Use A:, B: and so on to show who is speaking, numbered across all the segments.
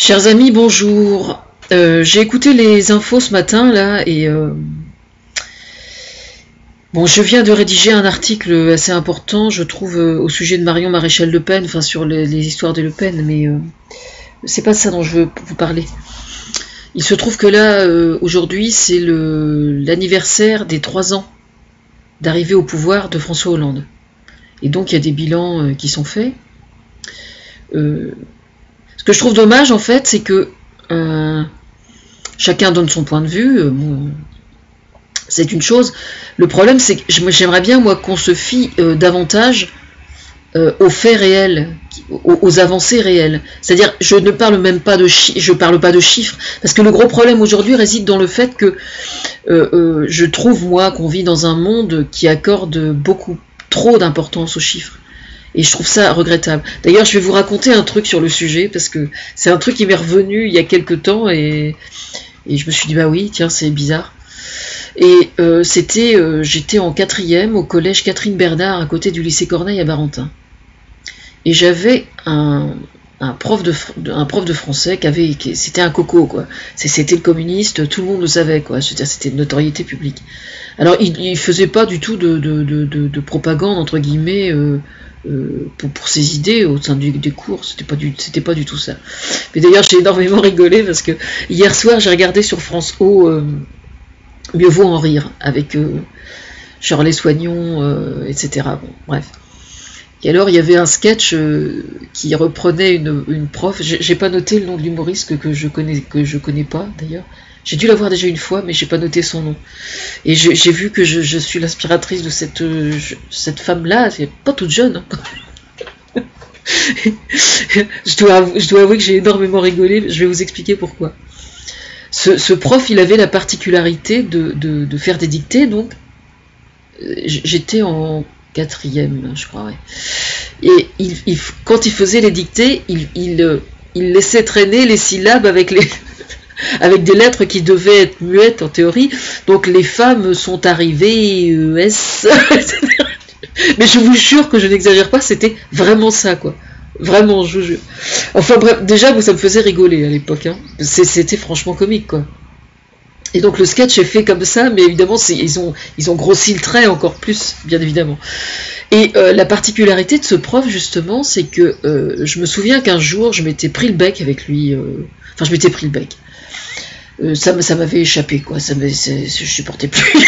A: Chers amis, bonjour. J'ai écouté les infos ce matin là et bon, je viens de rédiger un article assez important, je trouve, au sujet de Marion Maréchal Le Pen, enfin sur les histoires de Le Pen, mais c'est pas de ça dont je veux vous parler. Il se trouve que là, aujourd'hui, c'est l'anniversaire des 3 ans d'arrivée au pouvoir de François Hollande. Et donc il y a des bilans qui sont faits. Ce que je trouve dommage en fait, c'est que chacun donne son point de vue. Bon, c'est une chose. Le problème, c'est que j'aimerais bien moi qu'on se fie davantage aux faits réels, aux avancées réelles. C'est-à-dire, je ne parle même pas je parle pas de chiffres, parce que le gros problème aujourd'hui réside dans le fait que je trouve moi qu'on vit dans un monde qui accorde beaucoup trop d'importance aux chiffres. Et je trouve ça regrettable. D'ailleurs, je vais vous raconter un truc sur le sujet, parce que c'est un truc qui m'est revenu il y a quelques temps, et je me suis dit, bah oui, tiens, c'est bizarre. Et j'étais en 4e au collège Catherine Bernard, à côté du lycée Corneille à Barentin. Et j'avais un prof de français c'était un coco, quoi. C'était le communiste, tout le monde le savait, quoi. C'était une notoriété publique. Alors, il faisait pas du tout de propagande, entre guillemets, pour ses idées au sein des cours, c'était pas du tout ça. Mais d'ailleurs, j'ai énormément rigolé parce que hier soir, j'ai regardé sur France O Mieux vaut en rire avec Shirley Soignon, etc. Bon, bref. Et alors, il y avait un sketch qui reprenait une prof. J'ai pas noté le nom de l'humoriste que je connais pas d'ailleurs. J'ai dû la voir déjà une fois, mais j'ai pas noté son nom. Et j'ai vu que je suis l'inspiratrice de cette femme-là. C'est pas toute jeune. Hein. je dois avouer que j'ai énormément rigolé. Je vais vous expliquer pourquoi. Ce prof, il avait la particularité de faire des dictées, donc j'étais en 4e, je crois, ouais. Et quand il faisait les dictées, il laissait traîner les syllabes avec des lettres qui devaient être muettes en théorie. Donc les femmes sont arrivées, S. Mais je vous jure que je n'exagère pas, c'était vraiment ça, quoi. Vraiment, je vous jure. Enfin bref, déjà, ça me faisait rigoler à l'époque. Hein. C'était franchement comique, quoi. Et donc le sketch est fait comme ça, mais évidemment, ils ont grossi le trait encore plus, bien évidemment. Et la particularité de ce prof, justement, c'est que je me souviens qu'un jour, je m'étais pris le bec avec lui. Enfin, je m'étais pris le bec. Ça m'avait échappé, quoi. Je supportais plus.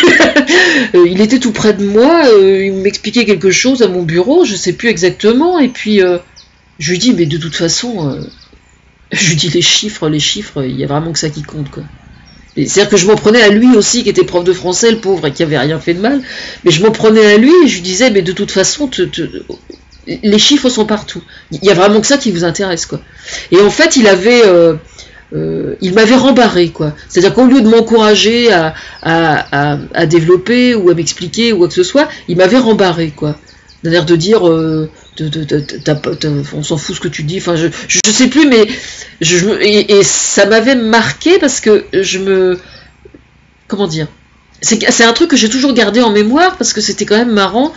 A: Il était tout près de moi, il m'expliquait quelque chose à mon bureau, je sais plus exactement, et puis je lui dis, mais de toute façon, je lui dis les chiffres, il y a vraiment que ça qui compte, quoi. C'est-à-dire que je m'en prenais à lui aussi, qui était prof de français, le pauvre, et qui avait rien fait de mal, mais je m'en prenais à lui, et je lui disais, mais de toute façon, les chiffres sont partout. Il y a vraiment que ça qui vous intéresse, quoi. Et en fait, il m'avait rembarré, quoi. C'est-à-dire qu'au lieu de m'encourager à développer ou à m'expliquer ou quoi que ce soit, il m'avait rembarré, quoi. D'un air de dire, on s'en fout ce que tu dis. Enfin, je sais plus, mais et ça m'avait marqué parce que comment dire, c'est un truc que j'ai toujours gardé en mémoire parce que c'était quand même marrant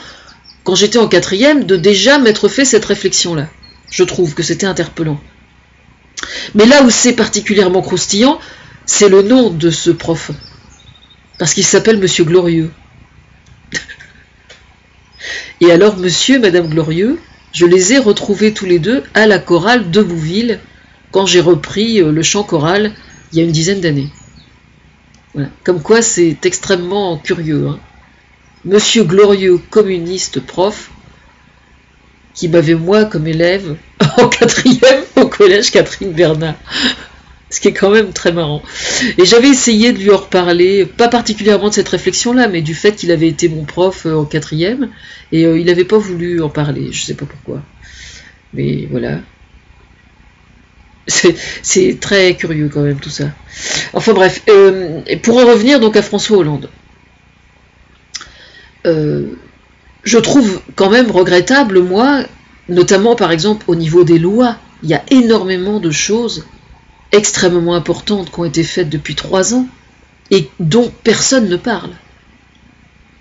A: quand j'étais en 4e de déjà m'être fait cette réflexion-là. Je trouve que c'était interpellant. Mais là où c'est particulièrement croustillant, c'est le nom de ce prof. Parce qu'il s'appelle Monsieur Glorieux. Et alors, Monsieur et Madame Glorieux, je les ai retrouvés tous les deux à la chorale de Bouville, quand j'ai repris le chant choral il y a une dizaine d'années. Voilà. Comme quoi, c'est extrêmement curieux. Hein. Monsieur Glorieux, communiste prof, qui m'avait moi comme élève en 4e au collège Catherine Bernard. Ce qui est quand même très marrant. Et j'avais essayé de lui en reparler, pas particulièrement de cette réflexion-là, mais du fait qu'il avait été mon prof en 4e, et il n'avait pas voulu en parler, je sais pas pourquoi. Mais voilà. C'est très curieux quand même tout ça. Enfin bref, pour en revenir donc à François Hollande. Je trouve quand même regrettable, moi, notamment par exemple au niveau des lois, il y a énormément de choses extrêmement importantes qui ont été faites depuis 3 ans et dont personne ne parle.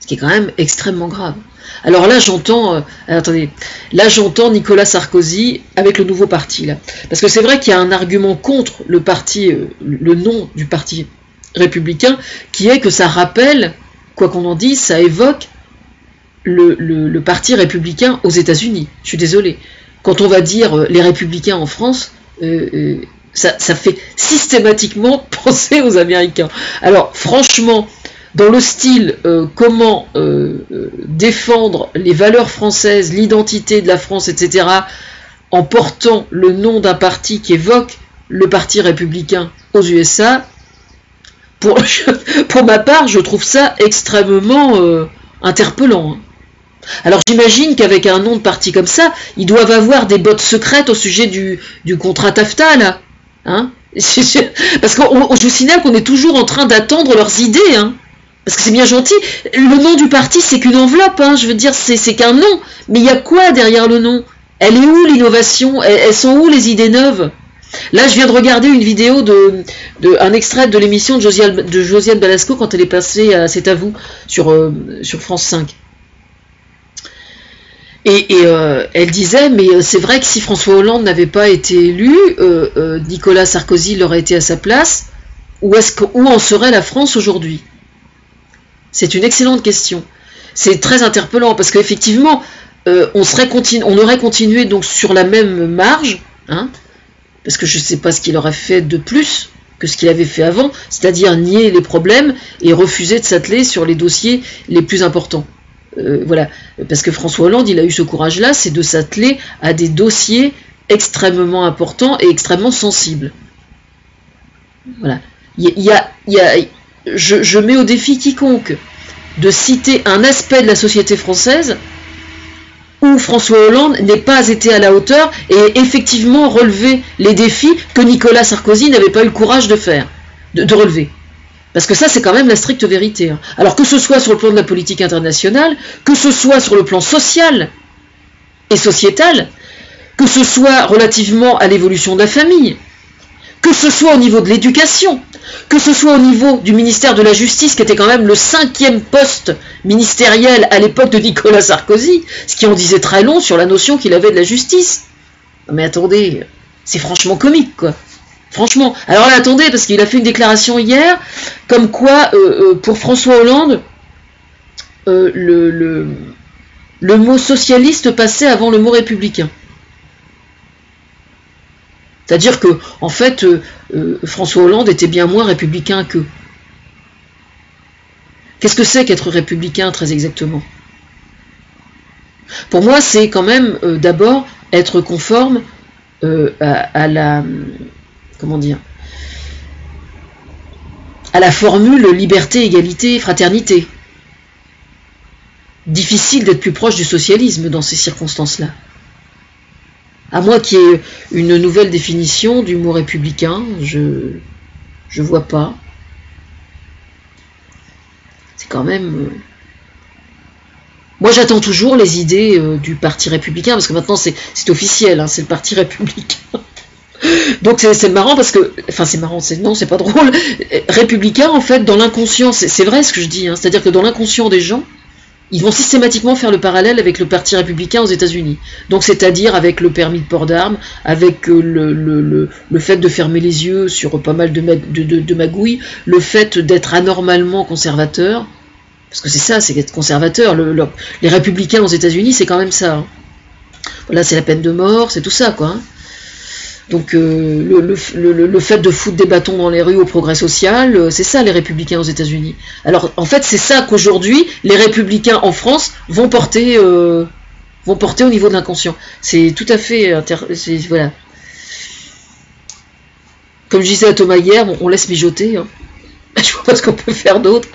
A: Ce qui est quand même extrêmement grave. Alors là, j'entends, attendez, là j'entends Nicolas Sarkozy avec le nouveau parti là, parce que c'est vrai qu'il y a un argument contre le parti, le nom du parti républicain, qui est que ça rappelle, quoi qu'on en dise, ça évoque le parti républicain aux États-Unis. Je suis désolé. Quand on va dire les républicains en France, ça fait systématiquement penser aux Américains. Alors franchement, dans le style comment défendre les valeurs françaises, l'identité de la France, etc., en portant le nom d'un parti qui évoque le parti républicain aux USA, pour ma part, je trouve ça extrêmement interpellant. Alors j'imagine qu'avec un nom de parti comme ça, ils doivent avoir des bottes secrètes au sujet du contrat TAFTA, là. Hein, parce que je vous signale qu'on est toujours en train d'attendre leurs idées, hein. Parce que c'est bien gentil, le nom du parti c'est qu'une enveloppe, hein, je veux dire, c'est qu'un nom, mais il y a quoi derrière le nom? Elle est où l'innovation? Elles sont où les idées neuves? Là je viens de regarder une vidéo un extrait de l'émission de Josiane Balasco quand elle est passée à C'est à vous sur France 5. Et elle disait, mais c'est vrai que si François Hollande n'avait pas été élu, Nicolas Sarkozy l'aurait été à sa place, où en serait la France aujourd'hui? C'est une excellente question. C'est très interpellant parce qu'effectivement, on aurait continué donc sur la même marge, hein, parce que je ne sais pas ce qu'il aurait fait de plus que ce qu'il avait fait avant, c'est-à-dire nier les problèmes et refuser de s'atteler sur les dossiers les plus importants. Voilà, parce que François Hollande, il a eu ce courage-là, c'est de s'atteler à des dossiers extrêmement importants et extrêmement sensibles. Voilà. Je mets au défi quiconque de citer un aspect de la société française où François Hollande n'ait pas été à la hauteur et effectivement relevé les défis que Nicolas Sarkozy n'avait pas eu le courage de faire, de relever. Parce que ça, c'est quand même la stricte vérité. Alors que ce soit sur le plan de la politique internationale, que ce soit sur le plan social et sociétal, que ce soit relativement à l'évolution de la famille, que ce soit au niveau de l'éducation, que ce soit au niveau du ministère de la Justice, qui était quand même le 5e poste ministériel à l'époque de Nicolas Sarkozy, ce qui en disait très long sur la notion qu'il avait de la justice. Mais attendez, c'est franchement comique, quoi. Franchement. Alors là, attendez, parce qu'il a fait une déclaration hier, comme quoi, pour François Hollande, le mot socialiste passait avant le mot républicain. C'est-à-dire que, en fait, François Hollande était bien moins républicain qu'eux. Qu'est-ce que c'est qu'être républicain, très exactement? Pour moi, c'est quand même, d'abord, être conforme à la... Comment dire? À la formule liberté, égalité, fraternité. Difficile d'être plus proche du socialisme dans ces circonstances-là. À moins qu'il y ait une nouvelle définition du mot républicain, je vois pas. C'est quand même... Moi j'attends toujours les idées du parti républicain, parce que maintenant c'est officiel, hein, c'est le parti républicain. Donc c'est marrant parce que... Enfin c'est marrant, non c'est pas drôle. Républicain en fait dans l'inconscient, c'est vrai ce que je dis, hein, c'est-à-dire que dans l'inconscient des gens, ils vont systématiquement faire le parallèle avec le parti républicain aux États-Unis. Donc c'est-à-dire avec le permis de port d'armes, avec le fait de fermer les yeux sur pas mal de magouilles, le fait d'être anormalement conservateur, parce que c'est ça, c'est être conservateur. Les républicains aux États-Unis, c'est quand même ça. Hein. Voilà, c'est la peine de mort, c'est tout ça, quoi. Hein. Donc le fait de foutre des bâtons dans les rues au progrès social, c'est ça les républicains aux États-Unis. Alors en fait c'est ça qu'aujourd'hui les républicains en France vont porter au niveau de l'inconscient. C'est tout à fait voilà. Comme je disais à Thomas hier, on laisse mijoter. Hein. Je vois pas ce qu'on peut faire d'autre.